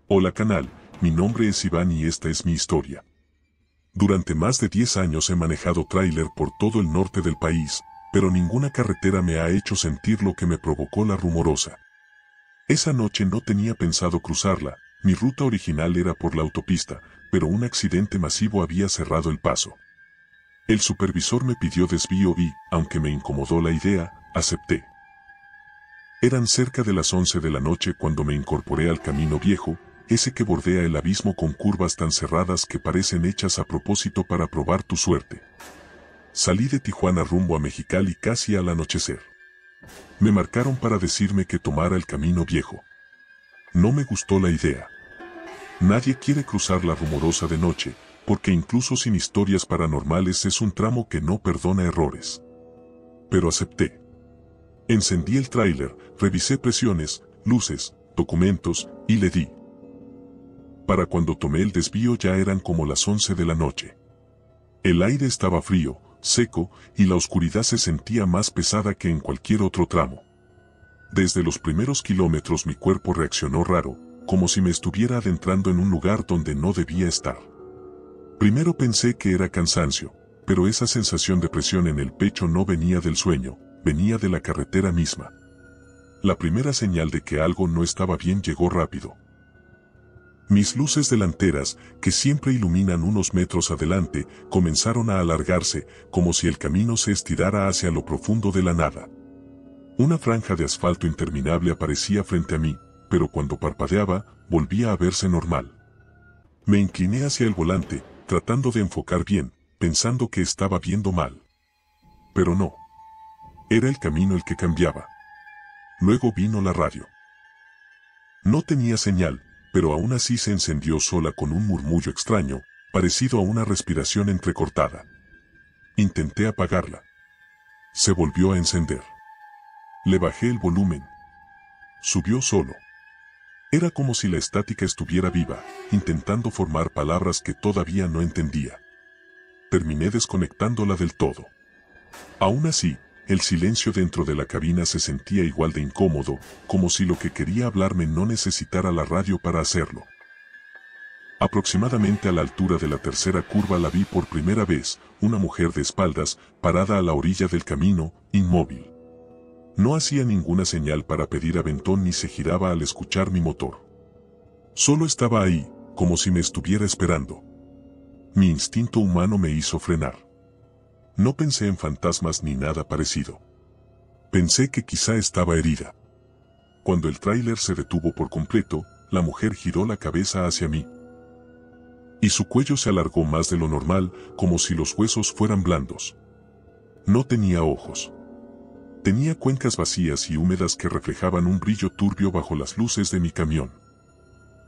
Hola canal, mi nombre es Iván y esta es mi historia. Durante más de 10 años he manejado tráiler por todo el norte del país, pero ninguna carretera me ha hecho sentir lo que me provocó la Rumorosa. Esa noche no tenía pensado cruzarla, mi ruta original era por la autopista, pero un accidente masivo había cerrado el paso. El supervisor me pidió desvío y, aunque me incomodó la idea, acepté. Eran cerca de las 11 de la noche cuando me incorporé al camino viejo, ese que bordea el abismo con curvas tan cerradas que parecen hechas a propósito para probar tu suerte. Salí de Tijuana rumbo a Mexicali casi al anochecer. Me marcaron para decirme que tomara el camino viejo. No me gustó la idea. Nadie quiere cruzar la Rumorosa de noche, porque incluso sin historias paranormales es un tramo que no perdona errores. Pero acepté. Encendí el tráiler, revisé presiones, luces, documentos, y le di. Para cuando tomé el desvío ya eran como las 11 de la noche. El aire estaba frío, seco, y la oscuridad se sentía más pesada que en cualquier otro tramo. Desde los primeros kilómetros mi cuerpo reaccionó raro, como si me estuviera adentrando en un lugar donde no debía estar. Primero pensé que era cansancio, pero esa sensación de presión en el pecho no venía del sueño, venía de la carretera misma. La primera señal de que algo no estaba bien llegó rápido. Mis luces delanteras, que siempre iluminan unos metros adelante, comenzaron a alargarse, como si el camino se estirara hacia lo profundo de la nada. Una franja de asfalto interminable aparecía frente a mí, pero cuando parpadeaba, volvía a verse normal. Me incliné hacia el volante, tratando de enfocar bien, pensando que estaba viendo mal. Pero no. Era el camino el que cambiaba. Luego vino la radio. No tenía señal, pero aún así se encendió sola con un murmullo extraño, parecido a una respiración entrecortada. Intenté apagarla. Se volvió a encender. Le bajé el volumen. Subió solo. Era como si la estática estuviera viva, intentando formar palabras que todavía no entendía. Terminé desconectándola del todo. Aún así, el silencio dentro de la cabina se sentía igual de incómodo, como si lo que quería hablarme no necesitara la radio para hacerlo. Aproximadamente a la altura de la tercera curva la vi por primera vez, una mujer de espaldas, parada a la orilla del camino, inmóvil. No hacía ninguna señal para pedir aventón ni se giraba al escuchar mi motor. Solo estaba ahí, como si me estuviera esperando. Mi instinto humano me hizo frenar. No pensé en fantasmas ni nada parecido. Pensé que quizá estaba herida. Cuando el tráiler se detuvo por completo, la mujer giró la cabeza hacia mí. Y su cuello se alargó más de lo normal, como si los huesos fueran blandos. No tenía ojos. Tenía cuencas vacías y húmedas que reflejaban un brillo turbio bajo las luces de mi camión.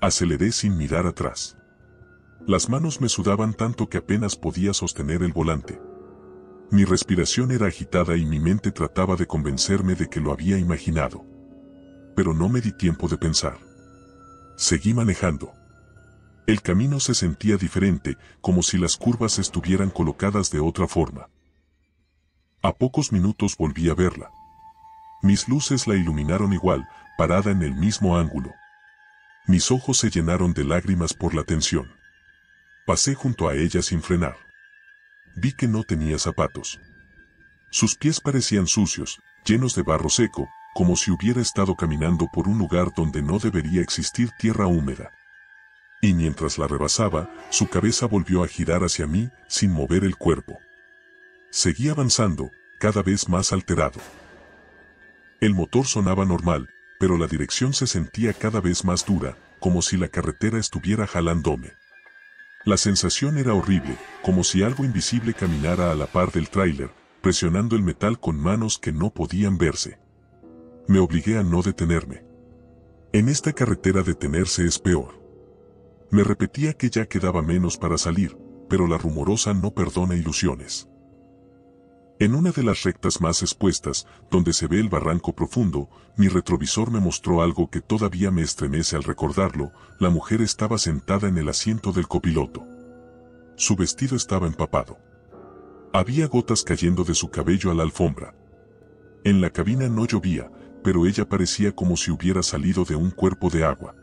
Aceleré sin mirar atrás. Las manos me sudaban tanto que apenas podía sostener el volante. Mi respiración era agitada y mi mente trataba de convencerme de que lo había imaginado. Pero no me di tiempo de pensar. Seguí manejando. El camino se sentía diferente, como si las curvas estuvieran colocadas de otra forma. A pocos minutos volví a verla. Mis luces la iluminaron igual, parada en el mismo ángulo. Mis ojos se llenaron de lágrimas por la tensión. Pasé junto a ella sin frenar. Vi que no tenía zapatos. Sus pies parecían sucios, llenos de barro seco, como si hubiera estado caminando por un lugar donde no debería existir tierra húmeda. Y mientras la rebasaba, su cabeza volvió a girar hacia mí, sin mover el cuerpo. Seguí avanzando, cada vez más alterado. El motor sonaba normal, pero la dirección se sentía cada vez más dura, como si la carretera estuviera jalándome. La sensación era horrible, como si algo invisible caminara a la par del tráiler, presionando el metal con manos que no podían verse. Me obligué a no detenerme. En esta carretera detenerse es peor. Me repetía que ya quedaba menos para salir, pero la Rumorosa no perdona ilusiones. En una de las rectas más expuestas, donde se ve el barranco profundo, mi retrovisor me mostró algo que todavía me estremece al recordarlo. La mujer estaba sentada en el asiento del copiloto. Su vestido estaba empapado. Había gotas cayendo de su cabello a la alfombra. En la cabina no llovía, pero ella parecía como si hubiera salido de un cuerpo de agua.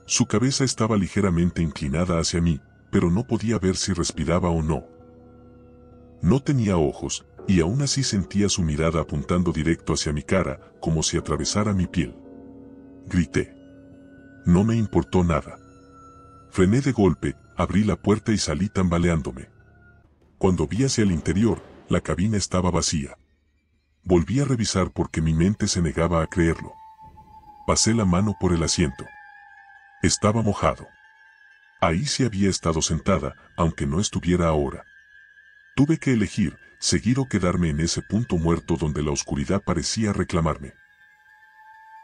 Su cabeza estaba ligeramente inclinada hacia mí, pero no podía ver si respiraba o no. No tenía ojos, y aún así sentía su mirada apuntando directo hacia mi cara, como si atravesara mi piel. Grité. No me importó nada. Frené de golpe, abrí la puerta y salí tambaleándome. Cuando vi hacia el interior, la cabina estaba vacía. Volví a revisar porque mi mente se negaba a creerlo. Pasé la mano por el asiento. Estaba mojado. Ahí sí había estado sentada, aunque no estuviera ahora. Tuve que elegir, seguir o quedarme en ese punto muerto donde la oscuridad parecía reclamarme.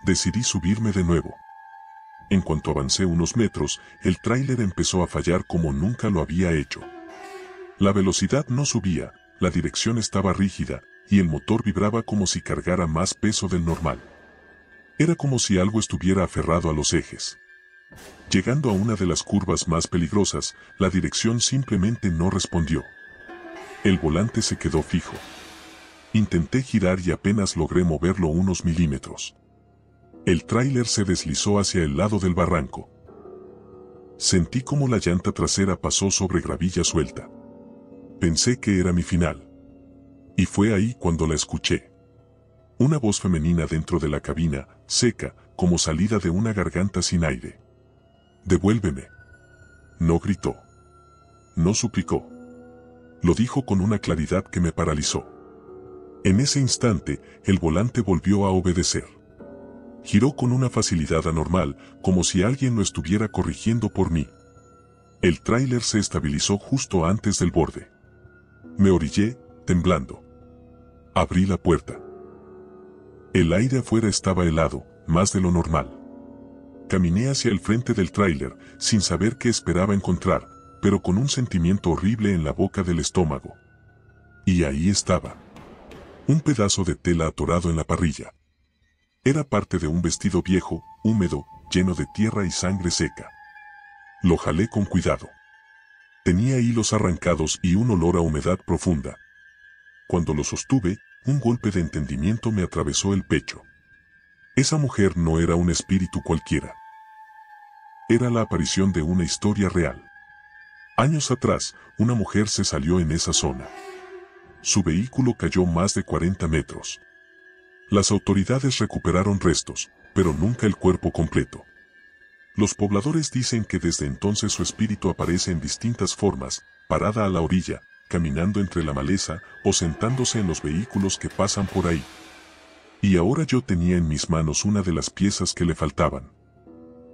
Decidí subirme de nuevo. En cuanto avancé unos metros, el tráiler empezó a fallar como nunca lo había hecho. La velocidad no subía, la dirección estaba rígida, y el motor vibraba como si cargara más peso del normal. Era como si algo estuviera aferrado a los ejes. Llegando a una de las curvas más peligrosas, la dirección simplemente no respondió. El volante se quedó fijo. Intenté girar y apenas logré moverlo unos milímetros. El tráiler se deslizó hacia el lado del barranco. Sentí como la llanta trasera pasó sobre gravilla suelta. Pensé que era mi final. Y fue ahí cuando la escuché. Una voz femenina dentro de la cabina, seca, como salida de una garganta sin aire. «Devuélveme». No gritó. No suplicó. Lo dijo con una claridad que me paralizó. En ese instante, el volante volvió a obedecer. Giró con una facilidad anormal, como si alguien lo estuviera corrigiendo por mí. El tráiler se estabilizó justo antes del borde. Me orillé, temblando. Abrí la puerta. El aire afuera estaba helado, más de lo normal. Caminé hacia el frente del tráiler, sin saber qué esperaba encontrar, pero con un sentimiento horrible en la boca del estómago. Y ahí estaba. Un pedazo de tela atorado en la parrilla. Era parte de un vestido viejo, húmedo, lleno de tierra y sangre seca. Lo jalé con cuidado. Tenía hilos arrancados y un olor a humedad profunda. Cuando lo sostuve, un golpe de entendimiento me atravesó el pecho. Esa mujer no era un espíritu cualquiera. Era la aparición de una historia real. Años atrás, una mujer se salió en esa zona. Su vehículo cayó más de 40 metros. Las autoridades recuperaron restos, pero nunca el cuerpo completo. Los pobladores dicen que desde entonces su espíritu aparece en distintas formas, parada a la orilla, caminando entre la maleza o sentándose en los vehículos que pasan por ahí. Y ahora yo tenía en mis manos una de las piezas que le faltaban.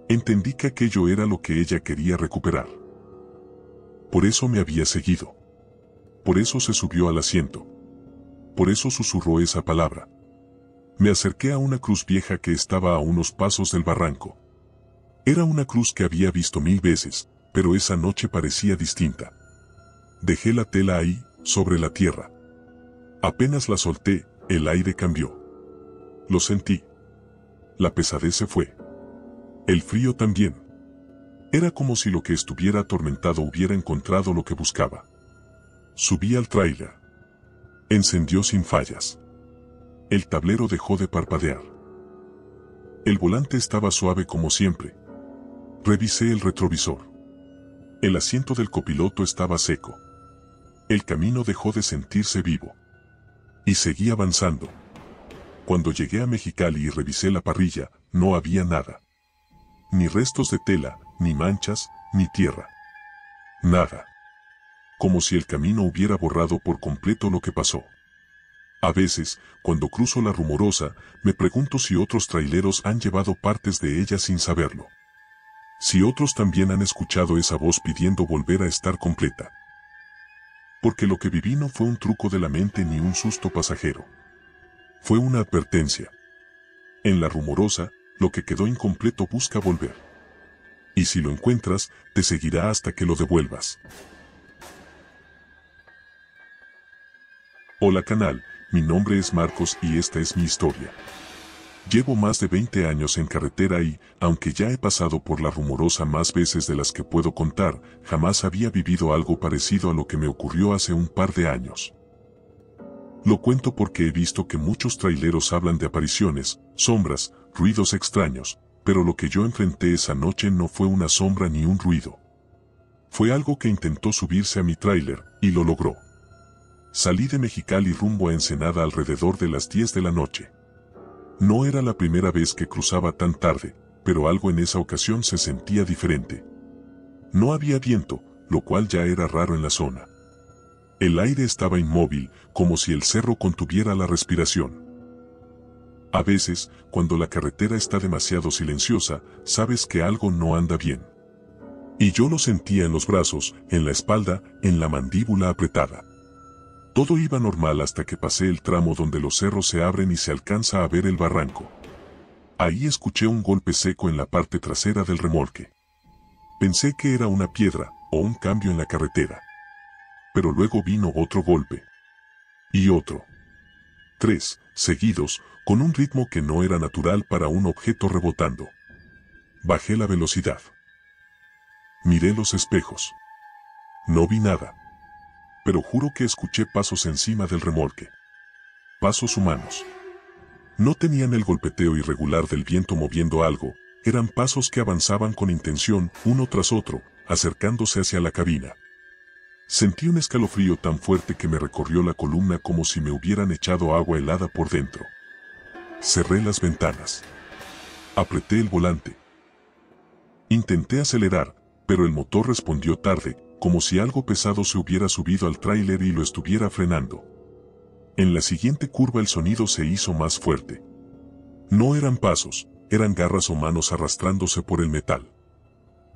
Entendí que aquello era lo que ella quería recuperar. Por eso me había seguido. Por eso se subió al asiento. Por eso susurró esa palabra. Me acerqué a una cruz vieja que estaba a unos pasos del barranco. Era una cruz que había visto 1000 veces, pero esa noche parecía distinta. Dejé la tela ahí, sobre la tierra. Apenas la solté, el aire cambió. Lo sentí. La pesadez se fue. El frío también. Era como si lo que estuviera atormentado hubiera encontrado lo que buscaba. Subí al tráiler. Encendió sin fallas. El tablero dejó de parpadear. El volante estaba suave como siempre. Revisé el retrovisor. El asiento del copiloto estaba seco. El camino dejó de sentirse vivo. Y seguí avanzando. Cuando llegué a Mexicali y revisé la parrilla, no había nada. Ni restos de tela, ni manchas, ni tierra. Nada. Como si el camino hubiera borrado por completo lo que pasó. A veces, cuando cruzo la Rumorosa, me pregunto si otros traileros han llevado partes de ella sin saberlo. Si otros también han escuchado esa voz pidiendo volver a estar completa. Porque lo que viví no fue un truco de la mente ni un susto pasajero. Fue una advertencia. En la Rumorosa, lo que quedó incompleto busca volver. Y si lo encuentras, te seguirá hasta que lo devuelvas. Hola canal, mi nombre es Marcos y esta es mi historia. Llevo más de 20 años en carretera y, aunque ya he pasado por la Rumorosa más veces de las que puedo contar, jamás había vivido algo parecido a lo que me ocurrió hace un par de años. Lo cuento porque he visto que muchos traileros hablan de apariciones, sombras, ruidos extraños, pero lo que yo enfrenté esa noche no fue una sombra ni un ruido. Fue algo que intentó subirse a mi tráiler, y lo logró. Salí de Mexicali rumbo a Ensenada alrededor de las 10 de la noche. No era la primera vez que cruzaba tan tarde, pero algo en esa ocasión se sentía diferente. No había viento, lo cual ya era raro en la zona. El aire estaba inmóvil, como si el cerro contuviera la respiración. A veces, cuando la carretera está demasiado silenciosa, sabes que algo no anda bien. Y yo lo sentía en los brazos, en la espalda, en la mandíbula apretada. Todo iba normal hasta que pasé el tramo donde los cerros se abren y se alcanza a ver el barranco. Ahí escuché un golpe seco en la parte trasera del remolque. Pensé que era una piedra, o un cambio en la carretera. Pero luego vino otro golpe. Y otro. 3, seguidos, con un ritmo que no era natural para un objeto rebotando. Bajé la velocidad. Miré los espejos. No vi nada. Pero juro que escuché pasos encima del remolque. Pasos humanos. No tenían el golpeteo irregular del viento moviendo algo, eran pasos que avanzaban con intención, uno tras otro, acercándose hacia la cabina. Sentí un escalofrío tan fuerte que me recorrió la columna como si me hubieran echado agua helada por dentro. Cerré las ventanas. Apreté el volante. Intenté acelerar, pero el motor respondió tarde, como si algo pesado se hubiera subido al tráiler y lo estuviera frenando. En la siguiente curva el sonido se hizo más fuerte. No eran pasos, eran garras o manos arrastrándose por el metal.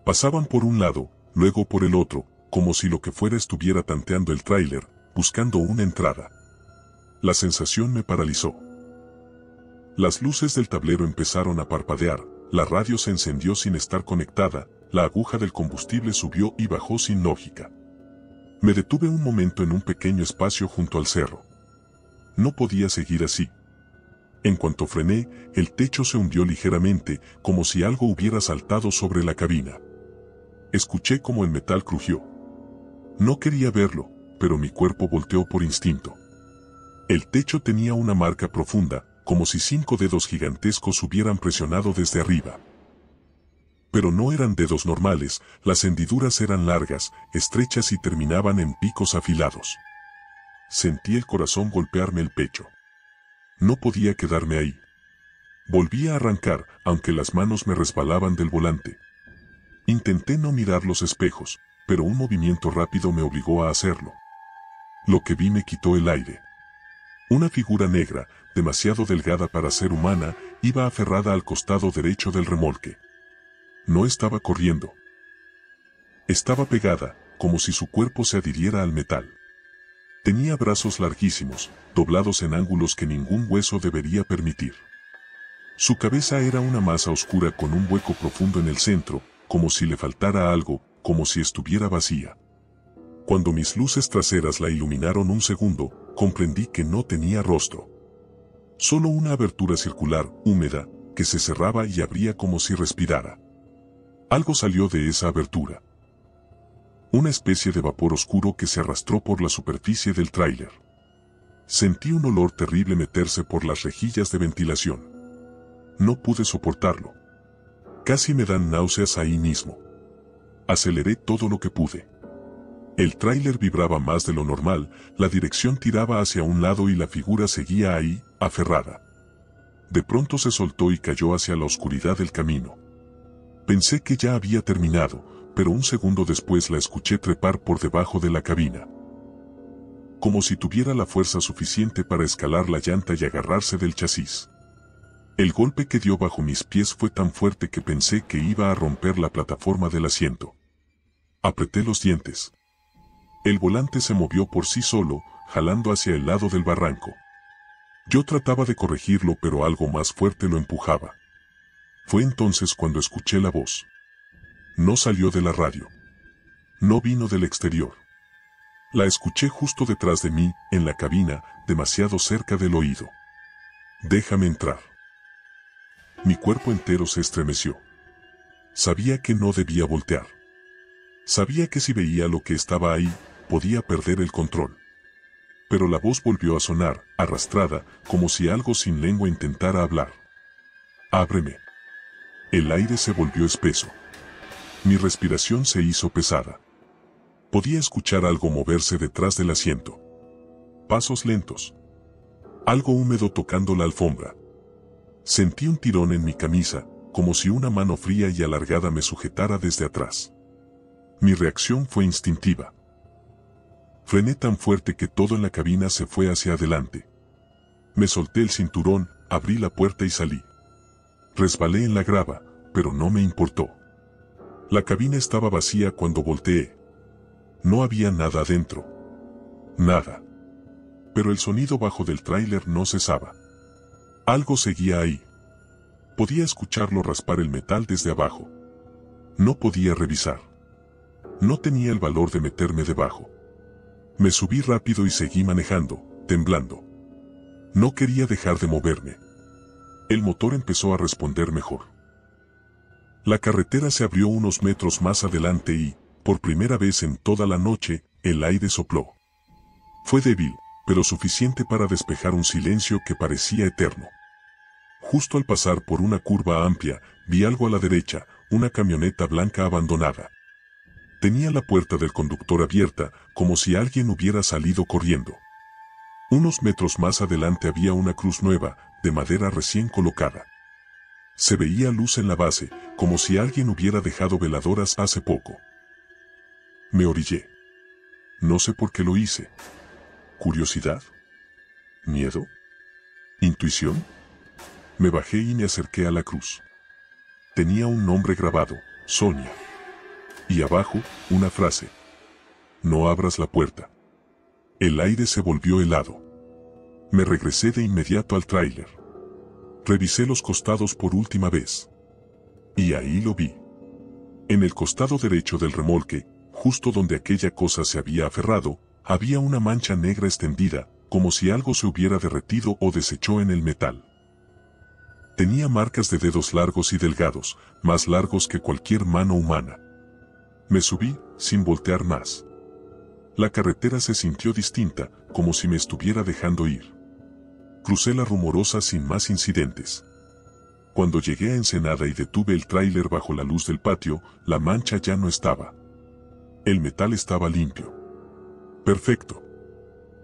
Pasaban por un lado, luego por el otro, como si lo que fuera estuviera tanteando el tráiler, buscando una entrada. La sensación me paralizó. Las luces del tablero empezaron a parpadear, la radio se encendió sin estar conectada, la aguja del combustible subió y bajó sin lógica. Me detuve un momento en un pequeño espacio junto al cerro. No podía seguir así. En cuanto frené, el techo se hundió ligeramente, como si algo hubiera saltado sobre la cabina. Escuché como el metal crujió. No quería verlo, pero mi cuerpo volteó por instinto. El techo tenía una marca profunda, como si 5 dedos gigantescos hubieran presionado desde arriba. Pero no eran dedos normales, las hendiduras eran largas, estrechas y terminaban en picos afilados. Sentí el corazón golpearme el pecho. No podía quedarme ahí. Volví a arrancar, aunque las manos me resbalaban del volante. Intenté no mirar los espejos, pero un movimiento rápido me obligó a hacerlo. Lo que vi me quitó el aire. Una figura negra, demasiado delgada para ser humana, iba aferrada al costado derecho del remolque. No estaba corriendo. Estaba pegada, como si su cuerpo se adhiriera al metal. Tenía brazos larguísimos, doblados en ángulos que ningún hueso debería permitir. Su cabeza era una masa oscura con un hueco profundo en el centro, como si le faltara algo, como si estuviera vacía. Cuando mis luces traseras la iluminaron un segundo, comprendí que no tenía rostro. Solo una abertura circular, húmeda, que se cerraba y abría como si respirara. Algo salió de esa abertura. Una especie de vapor oscuro que se arrastró por la superficie del tráiler. Sentí un olor terrible meterse por las rejillas de ventilación. No pude soportarlo. Casi me dan náuseas ahí mismo. Aceleré todo lo que pude. El tráiler vibraba más de lo normal, la dirección tiraba hacia un lado y la figura seguía ahí, aferrada. De pronto se soltó y cayó hacia la oscuridad del camino. Pensé que ya había terminado, pero un segundo después la escuché trepar por debajo de la cabina. Como si tuviera la fuerza suficiente para escalar la llanta y agarrarse del chasis. El golpe que dio bajo mis pies fue tan fuerte que pensé que iba a romper la plataforma del asiento. Apreté los dientes. El volante se movió por sí solo, jalando hacia el lado del barranco. Yo trataba de corregirlo, pero algo más fuerte lo empujaba. Fue entonces cuando escuché la voz. No salió de la radio. No vino del exterior. La escuché justo detrás de mí, en la cabina, demasiado cerca del oído. Déjame entrar. Mi cuerpo entero se estremeció. Sabía que no debía voltear. Sabía que si veía lo que estaba ahí, podía perder el control. Pero la voz volvió a sonar, arrastrada, como si algo sin lengua intentara hablar. Ábreme. El aire se volvió espeso. Mi respiración se hizo pesada. Podía escuchar algo moverse detrás del asiento. Pasos lentos. Algo húmedo tocando la alfombra. Sentí un tirón en mi camisa, como si una mano fría y alargada me sujetara desde atrás. Mi reacción fue instintiva. Frené tan fuerte que todo en la cabina se fue hacia adelante. Me solté el cinturón, abrí la puerta y salí. Resbalé en la grava, pero no me importó. La cabina estaba vacía cuando volteé. No había nada adentro. Nada. Pero el sonido bajo del tráiler no cesaba. Algo seguía ahí. Podía escucharlo raspar el metal desde abajo. No podía revisar. No tenía el valor de meterme debajo. Me subí rápido y seguí manejando, temblando. No quería dejar de moverme. El motor empezó a responder mejor. La carretera se abrió unos metros más adelante y, por primera vez en toda la noche, el aire sopló. Fue débil, pero suficiente para despejar un silencio que parecía eterno. Justo al pasar por una curva amplia, vi algo a la derecha, una camioneta blanca abandonada. Tenía la puerta del conductor abierta, como si alguien hubiera salido corriendo. Unos metros más adelante había una cruz nueva, de madera recién colocada. Se veía luz en la base, como si alguien hubiera dejado veladoras hace poco. Me orillé. No sé por qué lo hice. ¿Curiosidad? ¿Miedo? ¿Intuición? Me bajé y me acerqué a la cruz. Tenía un nombre grabado, Sonia. Y abajo, una frase. No abras la puerta. El aire se volvió helado. Me regresé de inmediato al tráiler. Revisé los costados por última vez. Y ahí lo vi. En el costado derecho del remolque, justo donde aquella cosa se había aferrado, había una mancha negra extendida, como si algo se hubiera derretido o desechó en el metal. Tenía marcas de dedos largos y delgados, más largos que cualquier mano humana. Me subí, sin voltear más. La carretera se sintió distinta, como si me estuviera dejando ir. Crucé la Rumorosa sin más incidentes. Cuando llegué a Ensenada y detuve el tráiler bajo la luz del patio, la mancha ya no estaba. El metal estaba limpio. Perfecto.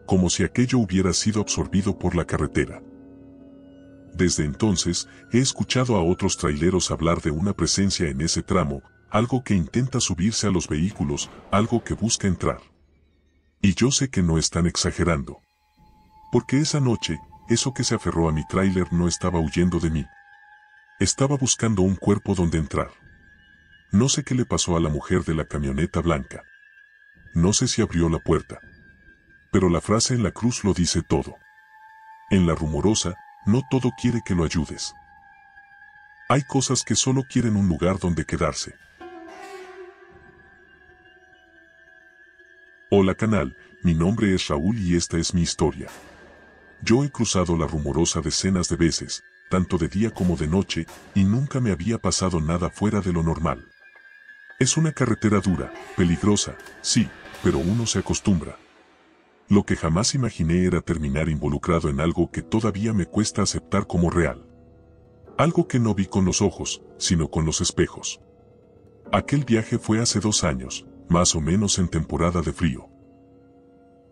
Como si aquello hubiera sido absorbido por la carretera. Desde entonces, he escuchado a otros traileros hablar de una presencia en ese tramo, algo que intenta subirse a los vehículos, algo que busca entrar. Y yo sé que no están exagerando. Porque esa noche, eso que se aferró a mi tráiler no estaba huyendo de mí. Estaba buscando un cuerpo donde entrar. No sé qué le pasó a la mujer de la camioneta blanca. No sé si abrió la puerta. Pero la frase en la cruz lo dice todo. En la Rumorosa, no todo quiere que lo ayudes. Hay cosas que solo quieren un lugar donde quedarse. Hola canal, mi nombre es Raúl y esta es mi historia. Yo he cruzado la Rumorosa decenas de veces, tanto de día como de noche, y nunca me había pasado nada fuera de lo normal. Es una carretera dura, peligrosa, sí, pero uno se acostumbra. Lo que jamás imaginé era terminar involucrado en algo que todavía me cuesta aceptar como real. Algo que no vi con los ojos, sino con los espejos. Aquel viaje fue hace 2 años, más o menos en temporada de frío.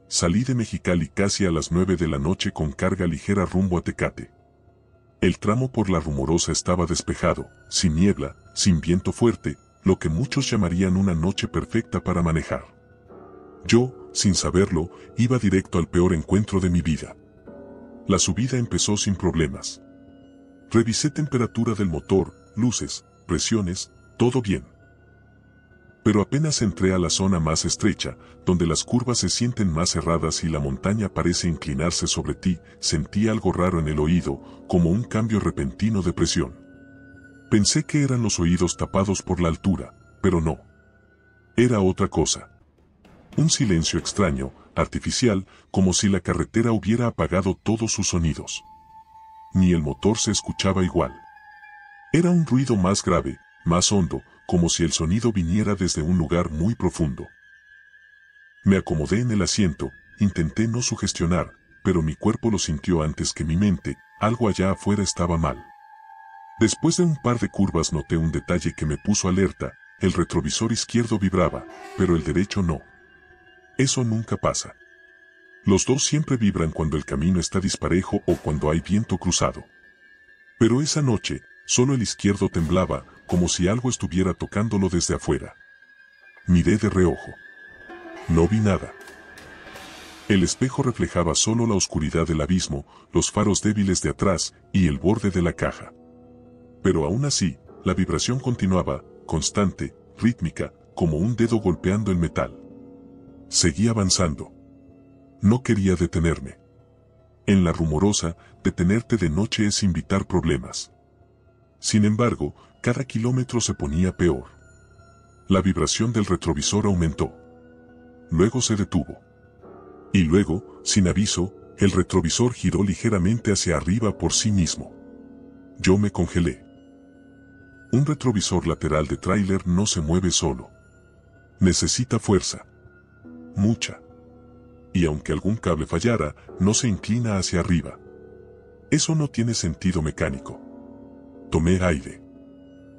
Salí de Mexicali casi a las 9 de la noche con carga ligera rumbo a Tecate. El tramo por la Rumorosa estaba despejado, sin niebla, sin viento fuerte, lo que muchos llamarían una noche perfecta para manejar. Yo, sin saberlo, iba directo al peor encuentro de mi vida. La subida empezó sin problemas. Revisé temperatura del motor, luces, presiones, todo bien. Pero apenas entré a la zona más estrecha, donde las curvas se sienten más cerradas y la montaña parece inclinarse sobre ti, sentí algo raro en el oído, como un cambio repentino de presión. Pensé que eran los oídos tapados por la altura, pero no. Era otra cosa. Un silencio extraño, artificial, como si la carretera hubiera apagado todos sus sonidos. Ni el motor se escuchaba igual. Era un ruido más grave, más hondo, como si el sonido viniera desde un lugar muy profundo. Me acomodé en el asiento, intenté no sugestionar, pero mi cuerpo lo sintió antes que mi mente, algo allá afuera estaba mal. Después de un par de curvas noté un detalle que me puso alerta: el retrovisor izquierdo vibraba, pero el derecho no. Eso nunca pasa. Los dos siempre vibran cuando el camino está disparejo o cuando hay viento cruzado. Pero esa noche, solo el izquierdo temblaba, como si algo estuviera tocándolo desde afuera. Miré de reojo. No vi nada. El espejo reflejaba solo la oscuridad del abismo, los faros débiles de atrás y el borde de la caja. Pero aún así, la vibración continuaba, constante, rítmica, como un dedo golpeando el metal. Seguí avanzando. No quería detenerme. En la rumorosa, detenerte de noche es invitar problemas. Sin embargo, cada kilómetro se ponía peor. La vibración del retrovisor aumentó. Luego se detuvo. Y luego, sin aviso, el retrovisor giró ligeramente hacia arriba por sí mismo. Yo me congelé. Un retrovisor lateral de tráiler no se mueve solo. Necesita fuerza. Mucha. Y aunque algún cable fallara, no se inclina hacia arriba. Eso no tiene sentido mecánico. Tomé aire.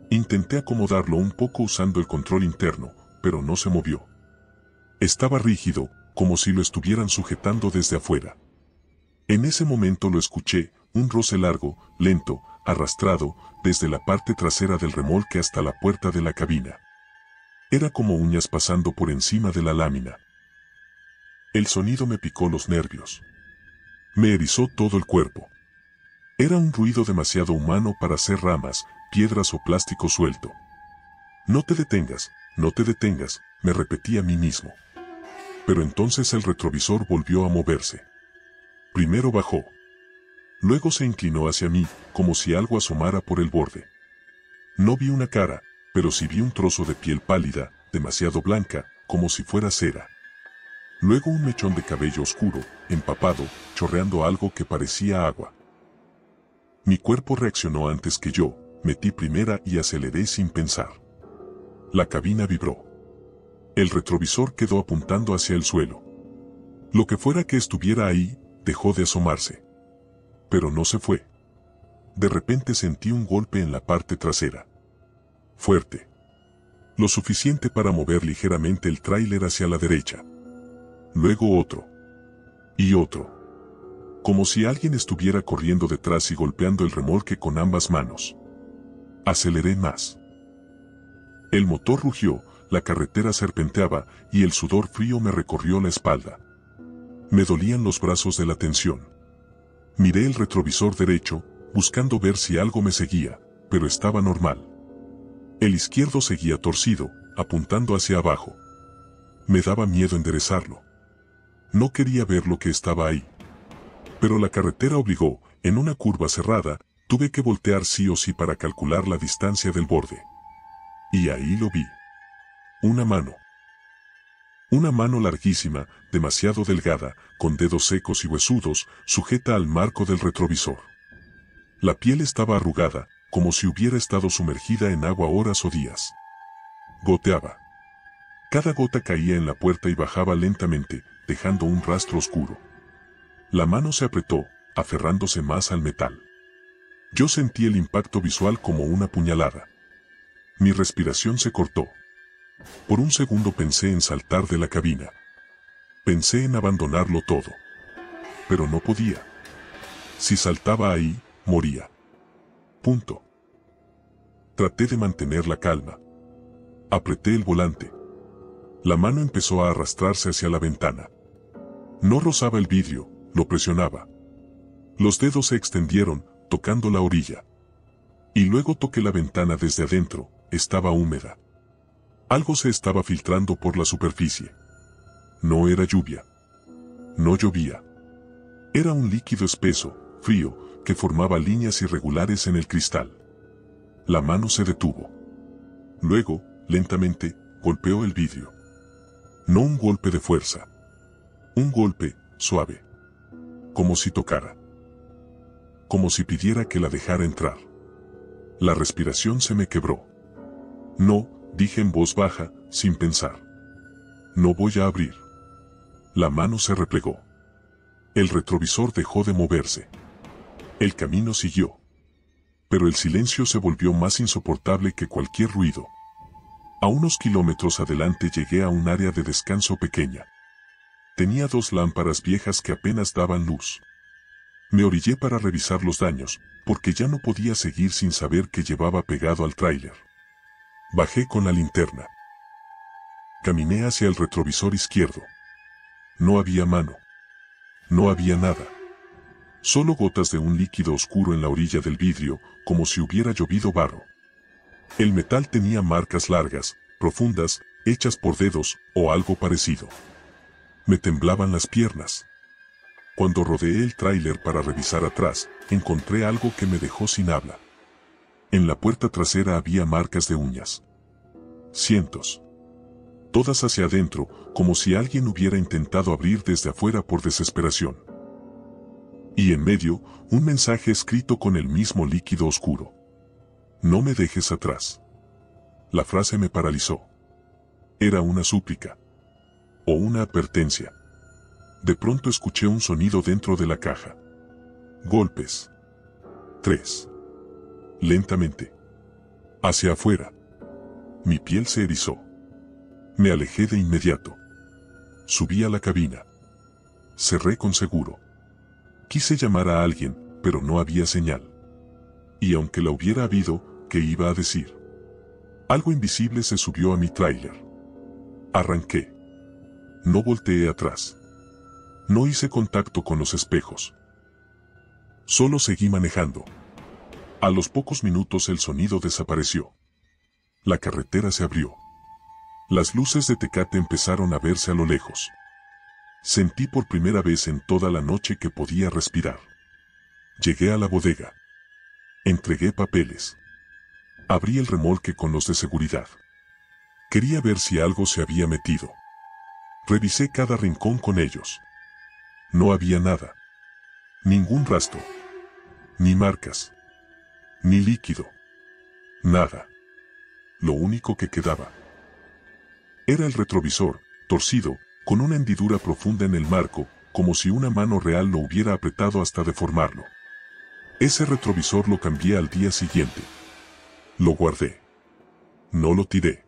Intenté acomodarlo un poco usando el control interno, pero no se movió. Estaba rígido, como si lo estuvieran sujetando desde afuera. En ese momento lo escuché, un roce largo, lento, arrastrado, desde la parte trasera del remolque hasta la puerta de la cabina. Era como uñas pasando por encima de la lámina. El sonido me picó los nervios. Me erizó todo el cuerpo. Era un ruido demasiado humano para ser ramas, piedras o plástico suelto. No te detengas, me repetí a mí mismo. Pero entonces el retrovisor volvió a moverse. Primero bajó. Luego se inclinó hacia mí, como si algo asomara por el borde. No vi una cara, pero sí vi un trozo de piel pálida, demasiado blanca, como si fuera cera. Luego un mechón de cabello oscuro, empapado, chorreando algo que parecía agua. Mi cuerpo reaccionó antes que yo, metí primera y aceleré sin pensar. La cabina vibró. El retrovisor quedó apuntando hacia el suelo. Lo que fuera que estuviera ahí, dejó de asomarse. Pero no se fue. De repente sentí un golpe en la parte trasera. Fuerte. Lo suficiente para mover ligeramente el tráiler hacia la derecha. Luego otro. Y otro. Como si alguien estuviera corriendo detrás y golpeando el remolque con ambas manos. Aceleré más. El motor rugió, la carretera serpenteaba y el sudor frío me recorrió la espalda. Me dolían los brazos de la tensión. Miré el retrovisor derecho, buscando ver si algo me seguía, pero estaba normal. El izquierdo seguía torcido, apuntando hacia abajo. Me daba miedo enderezarlo. No quería ver lo que estaba ahí. Pero la carretera obligó, en una curva cerrada, tuve que voltear sí o sí para calcular la distancia del borde. Y ahí lo vi. Una mano. Una mano larguísima, demasiado delgada, con dedos secos y huesudos, sujeta al marco del retrovisor. La piel estaba arrugada, como si hubiera estado sumergida en agua horas o días. Goteaba. Cada gota caía en la puerta y bajaba lentamente, dejando un rastro oscuro. La mano se apretó, aferrándose más al metal. Yo sentí el impacto visual como una puñalada. Mi respiración se cortó. Por un segundo pensé en saltar de la cabina. Pensé en abandonarlo todo. Pero no podía. Si saltaba ahí, moría. Punto. Traté de mantener la calma. Apreté el volante. La mano empezó a arrastrarse hacia la ventana. No rozaba el vidrio, lo presionaba. Los dedos se extendieron, tocando la orilla. Y luego toqué la ventana desde adentro, estaba húmeda. Algo se estaba filtrando por la superficie. No era lluvia. No llovía. Era un líquido espeso, frío, que formaba líneas irregulares en el cristal. La mano se detuvo. Luego, lentamente, golpeó el vidrio. No un golpe de fuerza. Un golpe, suave. Como si tocara. Como si pidiera que la dejara entrar. La respiración se me quebró. No, dije en voz baja, sin pensar. No voy a abrir. La mano se replegó. El retrovisor dejó de moverse. El camino siguió. pero el silencio se volvió más insoportable que cualquier ruido. A unos kilómetros adelante llegué a un área de descanso pequeña. Tenía 2 lámparas viejas que apenas daban luz. Me orillé para revisar los daños, porque ya no podía seguir sin saber qué llevaba pegado al tráiler. Bajé con la linterna. Caminé hacia el retrovisor izquierdo. No había mano. No había nada. Solo gotas de un líquido oscuro en la orilla del vidrio, como si hubiera llovido barro. El metal tenía marcas largas, profundas, hechas por dedos, o algo parecido. Me temblaban las piernas. Cuando rodeé el tráiler para revisar atrás, encontré algo que me dejó sin habla. En la puerta trasera había marcas de uñas. Cientos. Todas hacia adentro, como si alguien hubiera intentado abrir desde afuera por desesperación. Y en medio, un mensaje escrito con el mismo líquido oscuro. No me dejes atrás. La frase me paralizó. Era una súplica. O una advertencia. De pronto escuché un sonido dentro de la caja. Golpes. 3. Lentamente. Hacia afuera. Mi piel se erizó. Me alejé de inmediato. Subí a la cabina. Cerré con seguro. Quise llamar a alguien, pero no había señal. Y aunque la hubiera habido, ¿qué iba a decir? Algo invisible se subió a mi tráiler. Arranqué. No volteé atrás. No hice contacto con los espejos. Solo seguí manejando. A los pocos minutos el sonido desapareció. La carretera se abrió. Las luces de Tecate empezaron a verse a lo lejos. Sentí por primera vez en toda la noche que podía respirar. Llegué a la bodega. Entregué papeles. Abrí el remolque con los de seguridad. Quería ver si algo se había metido. Revisé cada rincón con ellos. No había nada. Ningún rastro. Ni marcas. Ni líquido. Nada. Lo único que quedaba era el retrovisor, torcido, con una hendidura profunda en el marco, como si una mano real lo hubiera apretado hasta deformarlo. Ese retrovisor lo cambié al día siguiente. Lo guardé. No lo tiré.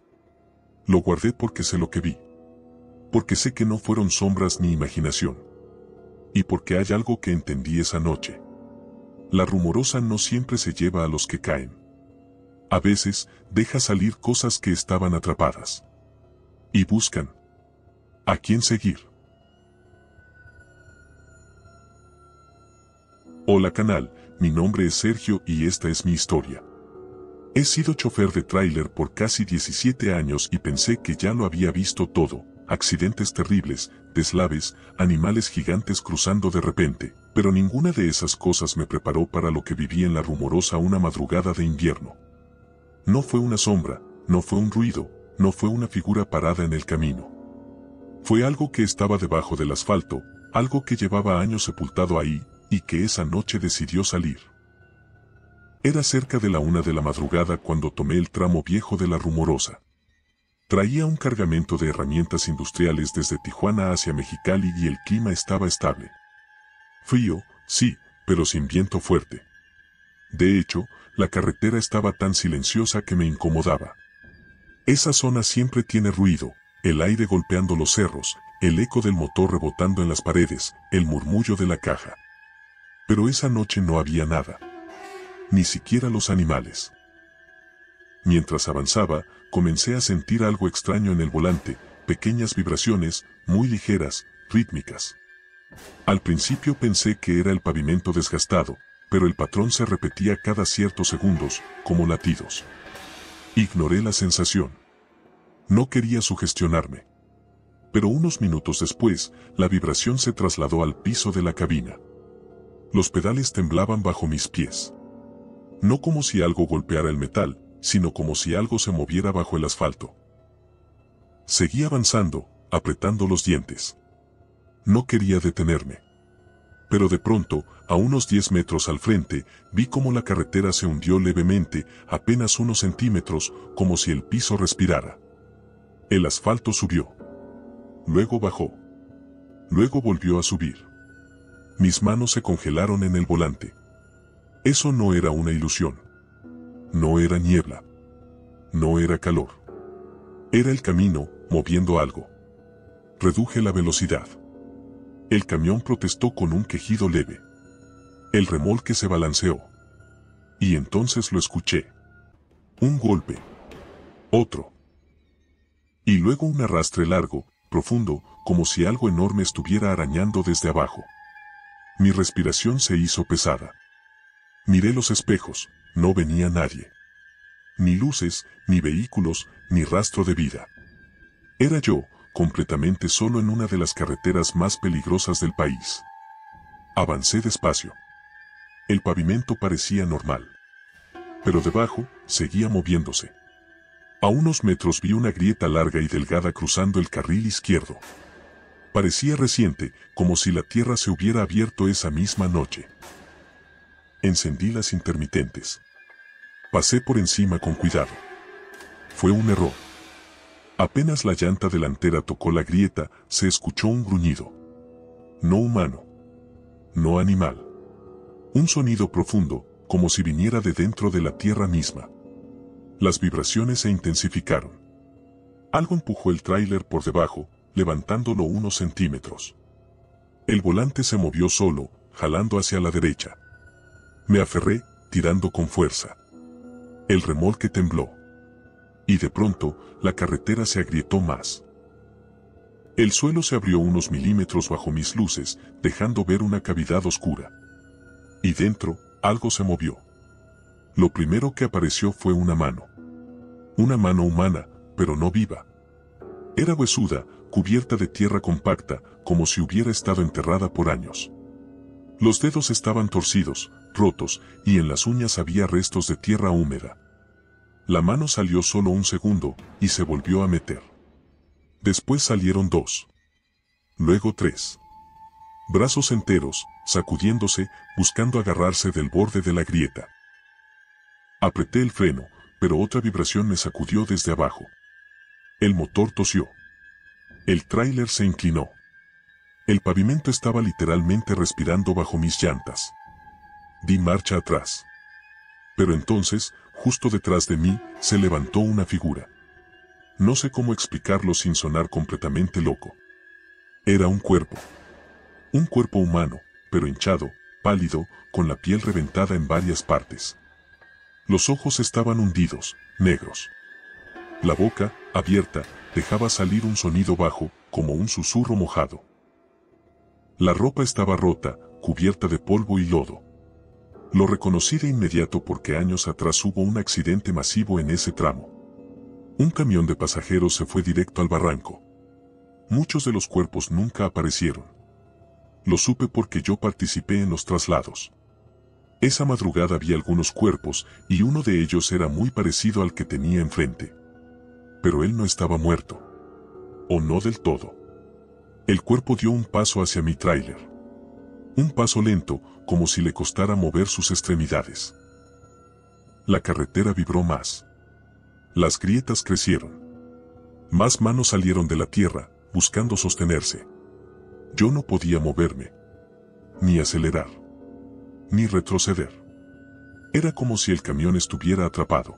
Lo guardé porque sé lo que vi. Porque sé que no fueron sombras ni imaginación. Y porque hay algo que entendí esa noche. La rumorosa no siempre se lleva a los que caen. A veces, deja salir cosas que estaban atrapadas. Y buscan a quién seguir. Hola canal, mi nombre es Sergio y esta es mi historia. He sido chofer de tráiler por casi 17 años y pensé que ya lo había visto todo, accidentes terribles, deslaves, animales gigantes cruzando de repente, pero ninguna de esas cosas me preparó para lo que viví en la rumorosa una madrugada de invierno. No fue una sombra, no fue un ruido, no fue una figura parada en el camino. Fue algo que estaba debajo del asfalto, algo que llevaba años sepultado ahí, y que esa noche decidió salir. Era cerca de la 1 de la madrugada cuando tomé el tramo viejo de la rumorosa. Traía un cargamento de herramientas industriales desde Tijuana hacia Mexicali y el clima estaba estable. Frío, sí, pero sin viento fuerte. De hecho, la carretera estaba tan silenciosa que me incomodaba. Esa zona siempre tiene ruido, el aire golpeando los cerros, el eco del motor rebotando en las paredes, el murmullo de la caja. Pero esa noche no había nada. Ni siquiera los animales. Mientras avanzaba, comencé a sentir algo extraño en el volante, pequeñas vibraciones, muy ligeras, rítmicas. Al principio pensé que era el pavimento desgastado, pero el patrón se repetía cada ciertos segundos, como latidos. Ignoré la sensación. No quería sugestionarme. Pero unos minutos después, la vibración se trasladó al piso de la cabina. Los pedales temblaban bajo mis pies. No como si algo golpeara el metal, sino como si algo se moviera bajo el asfalto. Seguí avanzando, apretando los dientes. No quería detenerme. Pero de pronto, a unos 10 metros al frente, vi cómo la carretera se hundió levemente, apenas unos centímetros, como si el piso respirara. El asfalto subió. Luego bajó. Luego volvió a subir. Mis manos se congelaron en el volante. Eso no era una ilusión. No era niebla. No era calor. Era el camino, moviendo algo. Reduje la velocidad. El camión protestó con un quejido leve. El remolque se balanceó. Y entonces lo escuché. Un golpe. Otro. Y luego un arrastre largo, profundo, como si algo enorme estuviera arañando desde abajo. Mi respiración se hizo pesada. Miré los espejos, no venía nadie. Ni luces, ni vehículos, ni rastro de vida. Era yo, completamente solo en una de las carreteras más peligrosas del país. Avancé despacio. El pavimento parecía normal. Pero debajo, seguía moviéndose. A unos metros vi una grieta larga y delgada cruzando el carril izquierdo. Parecía reciente, como si la tierra se hubiera abierto esa misma noche. Encendí las intermitentes. Pasé por encima con cuidado. Fue un error. Apenas la llanta delantera tocó la grieta, se escuchó un gruñido. No humano. No animal. Un sonido profundo, como si viniera de dentro de la tierra misma. Las vibraciones se intensificaron. Algo empujó el tráiler por debajo, levantándolo unos centímetros. El volante se movió solo, jalando hacia la derecha. Me aferré, tirando con fuerza. El remolque tembló. Y de pronto, la carretera se agrietó más. El suelo se abrió unos milímetros bajo mis luces, dejando ver una cavidad oscura. Y dentro, algo se movió. Lo primero que apareció fue una mano. Una mano humana, pero no viva. Era huesuda, cubierta de tierra compacta, como si hubiera estado enterrada por años. Los dedos estaban torcidos, rotos, y en las uñas había restos de tierra húmeda. La mano salió solo un segundo, y se volvió a meter. Después salieron 2. Luego 3. Brazos enteros, sacudiéndose, buscando agarrarse del borde de la grieta. Apreté el freno, pero otra vibración me sacudió desde abajo. El motor tosió. El tráiler se inclinó. El pavimento estaba literalmente respirando bajo mis llantas. Di marcha atrás. Pero entonces, justo detrás de mí, se levantó una figura. No sé cómo explicarlo sin sonar completamente loco. Era un cuerpo. Un cuerpo humano, pero hinchado, pálido, con la piel reventada en varias partes. Los ojos estaban hundidos, negros. La boca, abierta, dejaba salir un sonido bajo, como un susurro mojado. La ropa estaba rota, cubierta de polvo y lodo. Lo reconocí de inmediato porque años atrás hubo un accidente masivo en ese tramo. Un camión de pasajeros se fue directo al barranco. Muchos de los cuerpos nunca aparecieron. Lo supe porque yo participé en los traslados. Esa madrugada vi algunos cuerpos y uno de ellos era muy parecido al que tenía enfrente. Pero él no estaba muerto. O no del todo. El cuerpo dio un paso hacia mi tráiler. Un paso lento, como si le costara mover sus extremidades. La carretera vibró más. Las grietas crecieron. Más manos salieron de la tierra, buscando sostenerse. Yo no podía moverme. Ni acelerar. Ni retroceder. Era como si el camión estuviera atrapado.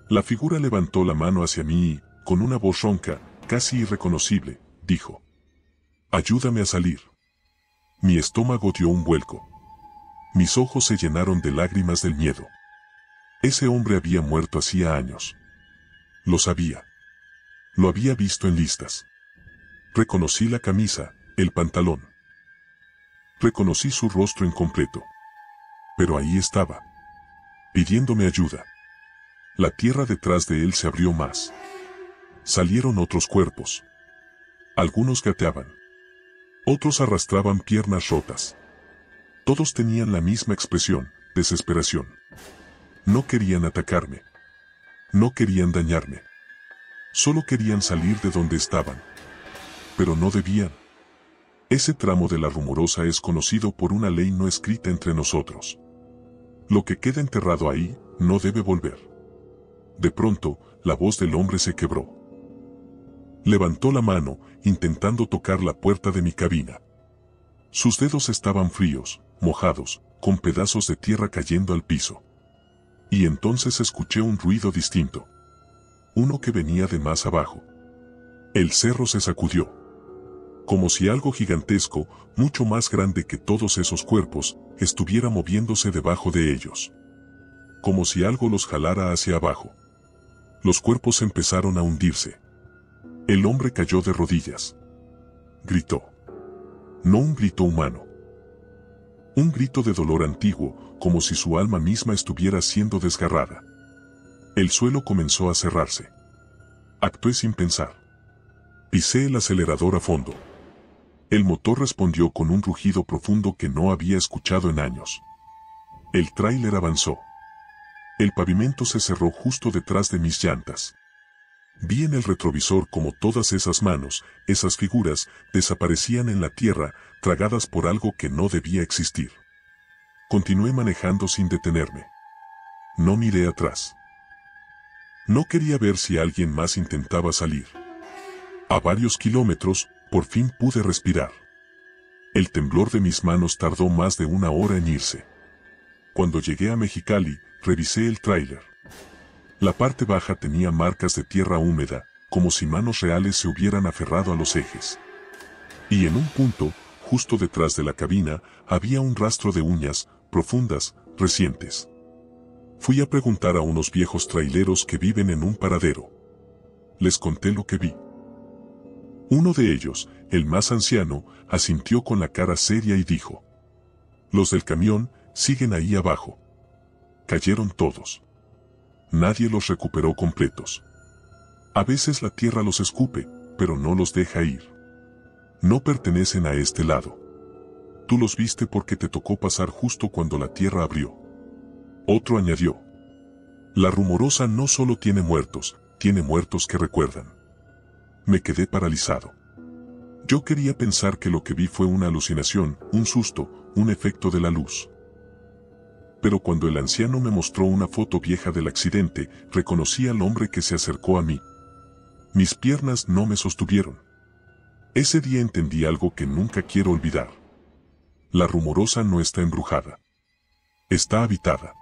La figura levantó la mano hacia mí y, con una voz ronca, casi irreconocible, dijo: «Ayúdame a salir». Mi estómago dio un vuelco. Mis ojos se llenaron de lágrimas del miedo. Ese hombre había muerto hacía años. Lo sabía. Lo había visto en listas. Reconocí la camisa, el pantalón. Reconocí su rostro incompleto. Pero ahí estaba, pidiéndome ayuda. La tierra detrás de él se abrió más. Salieron otros cuerpos. Algunos gateaban. Otros arrastraban piernas rotas. Todos tenían la misma expresión, desesperación. No querían atacarme. No querían dañarme. Solo querían salir de donde estaban. Pero no debían. Ese tramo de la Rumorosa es conocido por una ley no escrita entre nosotros. Lo que queda enterrado ahí, no debe volver. De pronto, la voz del hombre se quebró. Levantó la mano, intentando tocar la puerta de mi cabina. Sus dedos estaban fríos, mojados, con pedazos de tierra cayendo al piso. Y entonces escuché un ruido distinto. Uno que venía de más abajo. El cerro se sacudió. Como si algo gigantesco, mucho más grande que todos esos cuerpos, estuviera moviéndose debajo de ellos. Como si algo los jalara hacia abajo. Los cuerpos empezaron a hundirse. El hombre cayó de rodillas. Gritó. No un grito humano. Un grito de dolor antiguo, como si su alma misma estuviera siendo desgarrada. El suelo comenzó a cerrarse. Actué sin pensar. Pisé el acelerador a fondo. El motor respondió con un rugido profundo que no había escuchado en años. El tráiler avanzó. El pavimento se cerró justo detrás de mis llantas. Vi en el retrovisor como todas esas manos, esas figuras, desaparecían en la tierra, tragadas por algo que no debía existir. Continué manejando sin detenerme. No miré atrás. No quería ver si alguien más intentaba salir. A varios kilómetros, por fin pude respirar. El temblor de mis manos tardó más de una hora en irse. Cuando llegué a Mexicali, revisé el tráiler. La parte baja tenía marcas de tierra húmeda, como si manos reales se hubieran aferrado a los ejes. Y en un punto, justo detrás de la cabina, había un rastro de uñas, profundas, recientes. Fui a preguntar a unos viejos traileros que viven en un paradero. Les conté lo que vi. Uno de ellos, el más anciano, asintió con la cara seria y dijo: «Los del camión siguen ahí abajo. Cayeron todos. Nadie los recuperó completos. A veces la tierra los escupe, pero no los deja ir. No pertenecen a este lado. Tú los viste porque te tocó pasar justo cuando la tierra abrió». Otro añadió: «La Rumorosa no solo tiene muertos que recuerdan». Me quedé paralizado. Yo quería pensar que lo que vi fue una alucinación, un susto, un efecto de la luz. Pero cuando el anciano me mostró una foto vieja del accidente, reconocí al hombre que se acercó a mí. Mis piernas no me sostuvieron. Ese día entendí algo que nunca quiero olvidar. La Rumorosa no está embrujada. Está habitada.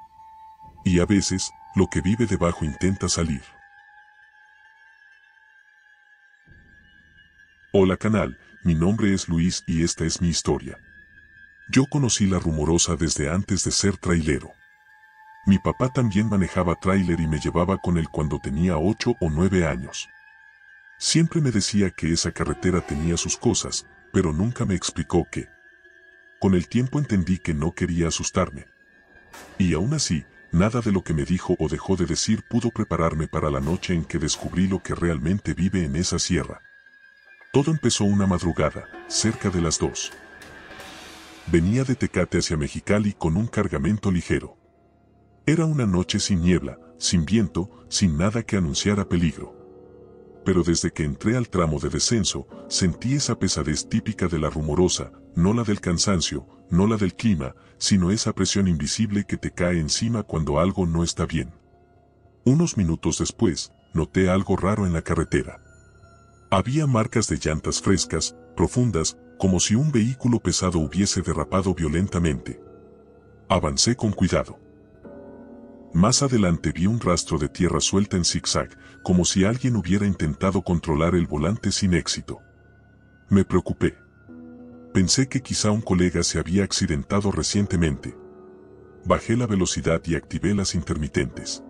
Y a veces, lo que vive debajo intenta salir. Hola canal, mi nombre es Luis y esta es mi historia. Yo conocí la Rumorosa desde antes de ser trailero. Mi papá también manejaba tráiler y me llevaba con él cuando tenía 8 o 9 años. Siempre me decía que esa carretera tenía sus cosas, pero nunca me explicó qué. Con el tiempo entendí que no quería asustarme. Y aún así, nada de lo que me dijo o dejó de decir pudo prepararme para la noche en que descubrí lo que realmente vive en esa sierra. Todo empezó una madrugada, cerca de las 2. Venía de Tecate hacia Mexicali con un cargamento ligero. Era una noche sin niebla, sin viento, sin nada que anunciara peligro. Pero desde que entré al tramo de descenso, sentí esa pesadez típica de la Rumorosa, no la del cansancio, no la del clima, sino esa presión invisible que te cae encima cuando algo no está bien. Unos minutos después, noté algo raro en la carretera. Había marcas de llantas frescas, profundas, como si un vehículo pesado hubiese derrapado violentamente. Avancé con cuidado. Más adelante vi un rastro de tierra suelta en zigzag, como si alguien hubiera intentado controlar el volante sin éxito. Me preocupé. Pensé que quizá un colega se había accidentado recientemente. Bajé la velocidad y activé las intermitentes.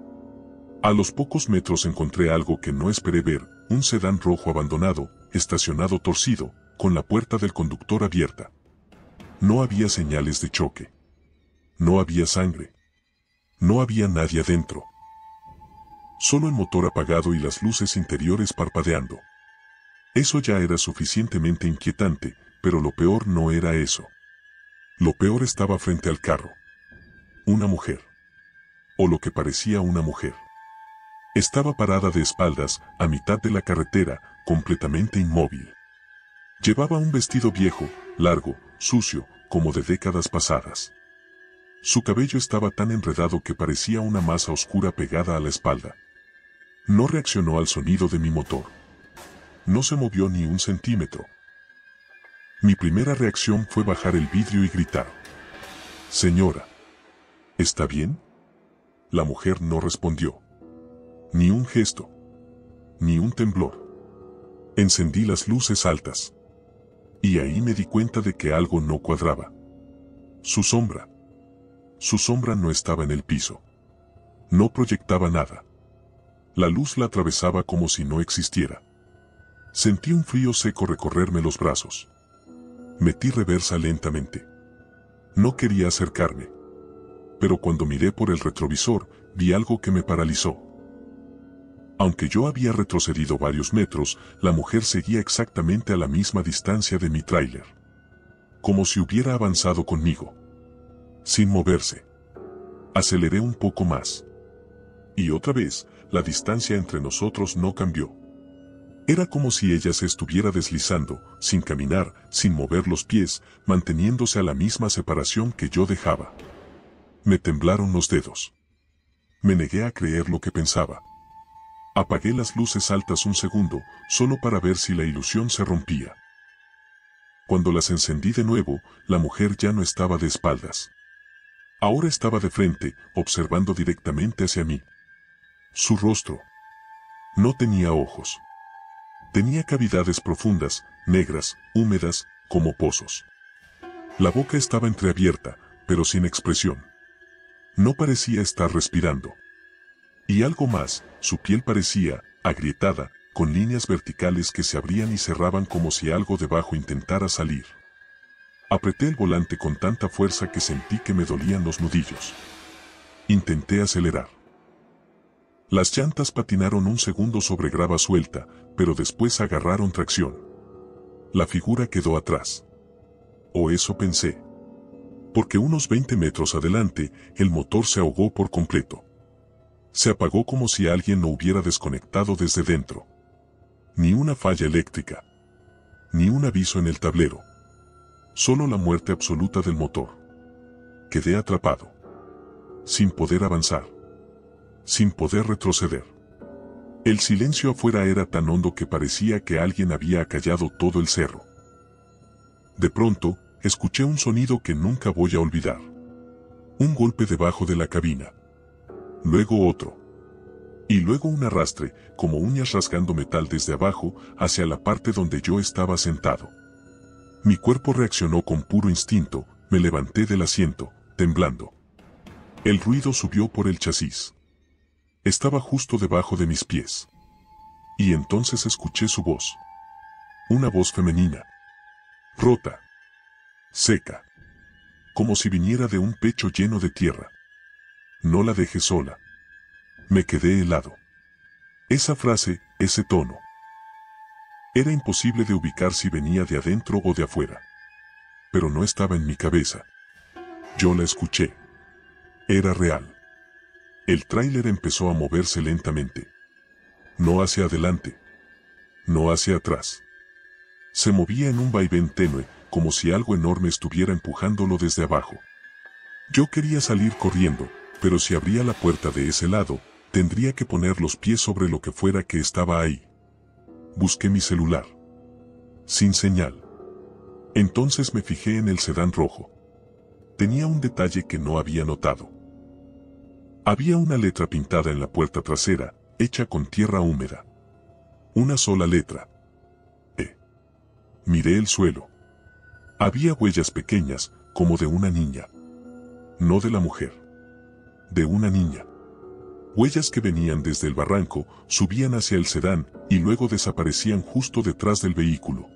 A los pocos metros encontré algo que no esperé ver, un sedán rojo abandonado, estacionado torcido, con la puerta del conductor abierta. No había señales de choque. No había sangre. No había nadie adentro. Solo el motor apagado y las luces interiores parpadeando. Eso ya era suficientemente inquietante, pero lo peor no era eso. Lo peor estaba frente al carro. Una mujer. O lo que parecía una mujer. Estaba parada de espaldas, a mitad de la carretera, completamente inmóvil. Llevaba un vestido viejo, largo, sucio, como de décadas pasadas. Su cabello estaba tan enredado que parecía una masa oscura pegada a la espalda. No reaccionó al sonido de mi motor. No se movió ni un centímetro. Mi primera reacción fue bajar el vidrio y gritar: «Señora, ¿está bien? La mujer no respondió. Ni un gesto. Ni un temblor. Encendí las luces altas. Y ahí me di cuenta de que algo no cuadraba. Su sombra. Su sombra no estaba en el piso. No proyectaba nada. La luz la atravesaba como si no existiera. Sentí un frío seco recorrerme los brazos. Metí reversa lentamente. No quería acercarme. Pero cuando miré por el retrovisor, vi algo que me paralizó. Aunque yo había retrocedido varios metros, la mujer seguía exactamente a la misma distancia de mi tráiler. Como si hubiera avanzado conmigo. Sin moverse. Aceleré un poco más. Y otra vez, la distancia entre nosotros no cambió. Era como si ella se estuviera deslizando, sin caminar, sin mover los pies, manteniéndose a la misma separación que yo dejaba. Me temblaron los dedos. Me negué a creer lo que pensaba. Apagué las luces altas un segundo, solo para ver si la ilusión se rompía. Cuando las encendí de nuevo, la mujer ya no estaba de espaldas. Ahora estaba de frente, observando directamente hacia mí. Su rostro. No tenía ojos. Tenía cavidades profundas, negras, húmedas, como pozos. La boca estaba entreabierta, pero sin expresión. No parecía estar respirando. Y algo más, su piel parecía, agrietada, con líneas verticales que se abrían y cerraban como si algo debajo intentara salir. Apreté el volante con tanta fuerza que sentí que me dolían los nudillos. Intenté acelerar. Las llantas patinaron un segundo sobre grava suelta, pero después agarraron tracción. La figura quedó atrás. O eso pensé. Porque unos 20 metros adelante, el motor se ahogó por completo. Se apagó como si alguien lo hubiera desconectado desde dentro. Ni una falla eléctrica. Ni un aviso en el tablero. Solo la muerte absoluta del motor. Quedé atrapado. Sin poder avanzar. Sin poder retroceder. El silencio afuera era tan hondo que parecía que alguien había acallado todo el cerro. De pronto, escuché un sonido que nunca voy a olvidar. Un golpe debajo de la cabina. Luego otro. Y luego un arrastre, como uñas rasgando metal desde abajo, hacia la parte donde yo estaba sentado. Mi cuerpo reaccionó con puro instinto, me levanté del asiento, temblando. El ruido subió por el chasis. Estaba justo debajo de mis pies. Y entonces escuché su voz. Una voz femenina. Rota. Seca. Como si viniera de un pecho lleno de tierra. No la dejé sola. Me quedé helado. Esa frase, ese tono. Era imposible de ubicar si venía de adentro o de afuera. Pero no estaba en mi cabeza. Yo la escuché. Era real. El tráiler empezó a moverse lentamente. No hacia adelante. No hacia atrás. Se movía en un vaivén tenue, como si algo enorme estuviera empujándolo desde abajo. Yo quería salir corriendo, pero si abría la puerta de ese lado, tendría que poner los pies sobre lo que fuera que estaba ahí. Busqué mi celular. Sin señal. Entonces me fijé en el sedán rojo. Tenía un detalle que no había notado. Había una letra pintada en la puerta trasera, hecha con tierra húmeda. Una sola letra. E. Miré el suelo. Había huellas pequeñas, como de una niña. No de la mujer. De una niña. Huellas que venían desde el barranco, subían hacia el sedán, y luego desaparecían justo detrás del vehículo.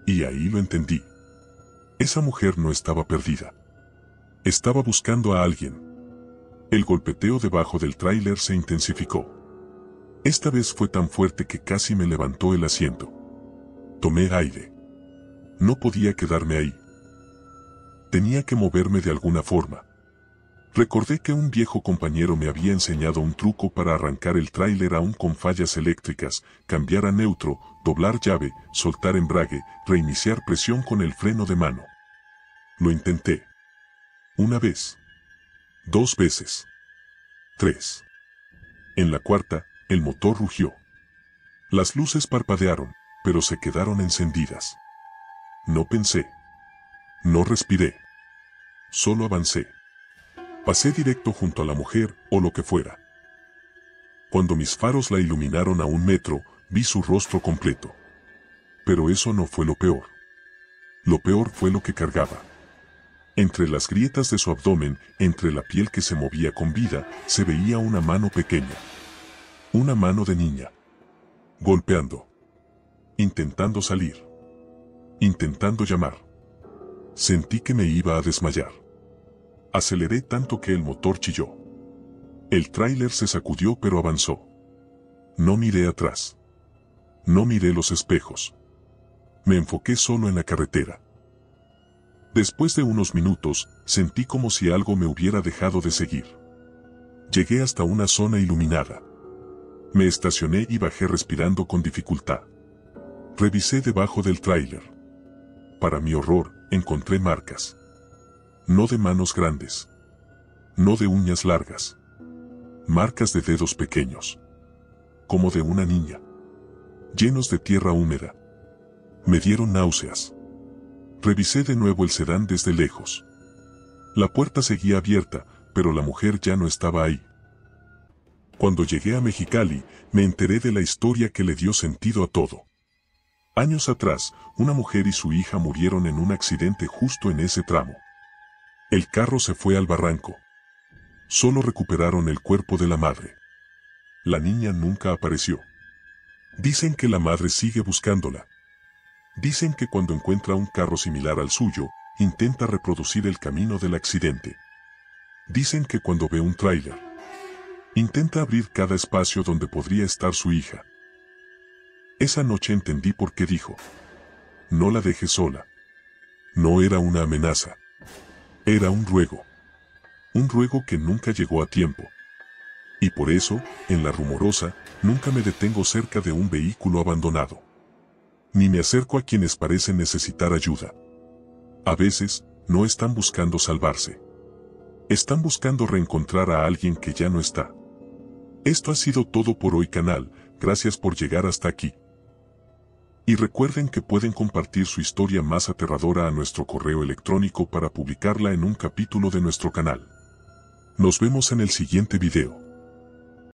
Y ahí lo entendí. Esa mujer no estaba perdida. Estaba buscando a alguien. El golpeteo debajo del tráiler se intensificó. Esta vez fue tan fuerte que casi me levantó el asiento. Tomé aire. No podía quedarme ahí. Tenía que moverme de alguna forma. Recordé que un viejo compañero me había enseñado un truco para arrancar el tráiler aún con fallas eléctricas, cambiar a neutro, doblar llave, soltar embrague, reiniciar presión con el freno de mano. Lo intenté. Una vez. 2 veces. 3. En la cuarta, el motor rugió. Las luces parpadearon, pero se quedaron encendidas. No pensé. No respiré. Solo avancé. Pasé directo junto a la mujer, o lo que fuera. Cuando mis faros la iluminaron a 1 metro, vi su rostro completo. Pero eso no fue lo peor. Lo peor fue lo que cargaba. Entre las grietas de su abdomen, entre la piel que se movía con vida, se veía una mano pequeña. Una mano de niña. Golpeando. Intentando salir. Intentando llamar. Sentí que me iba a desmayar. Aceleré tanto que el motor chilló. El tráiler se sacudió pero avanzó. No miré atrás. No miré los espejos. Me enfoqué solo en la carretera. Después de unos minutos, sentí como si algo me hubiera dejado de seguir. Llegué hasta una zona iluminada. Me estacioné y bajé respirando con dificultad. Revisé debajo del tráiler. Para mi horror, encontré marcas. No de manos grandes. No de uñas largas. Marcas de dedos pequeños. Como de una niña. Llenos de tierra húmeda. Me dieron náuseas. Revisé de nuevo el sedán desde lejos. La puerta seguía abierta, pero la mujer ya no estaba ahí. Cuando llegué a Mexicali, me enteré de la historia que le dio sentido a todo. Años atrás, una mujer y su hija murieron en un accidente justo en ese tramo. El carro se fue al barranco. Solo recuperaron el cuerpo de la madre. La niña nunca apareció. Dicen que la madre sigue buscándola. Dicen que cuando encuentra un carro similar al suyo, intenta reproducir el camino del accidente. Dicen que cuando ve un tráiler, intenta abrir cada espacio donde podría estar su hija. Esa noche entendí por qué dijo: no la dejes sola. No era una amenaza. Era un ruego. Un ruego que nunca llegó a tiempo. Y por eso, en La Rumorosa, nunca me detengo cerca de un vehículo abandonado. Ni me acerco a quienes parecen necesitar ayuda. A veces, no están buscando salvarse. Están buscando reencontrar a alguien que ya no está. Esto ha sido todo por hoy, canal. Gracias por llegar hasta aquí. Y recuerden que pueden compartir su historia más aterradora a nuestro correo electrónico para publicarla en un capítulo de nuestro canal. Nos vemos en el siguiente video.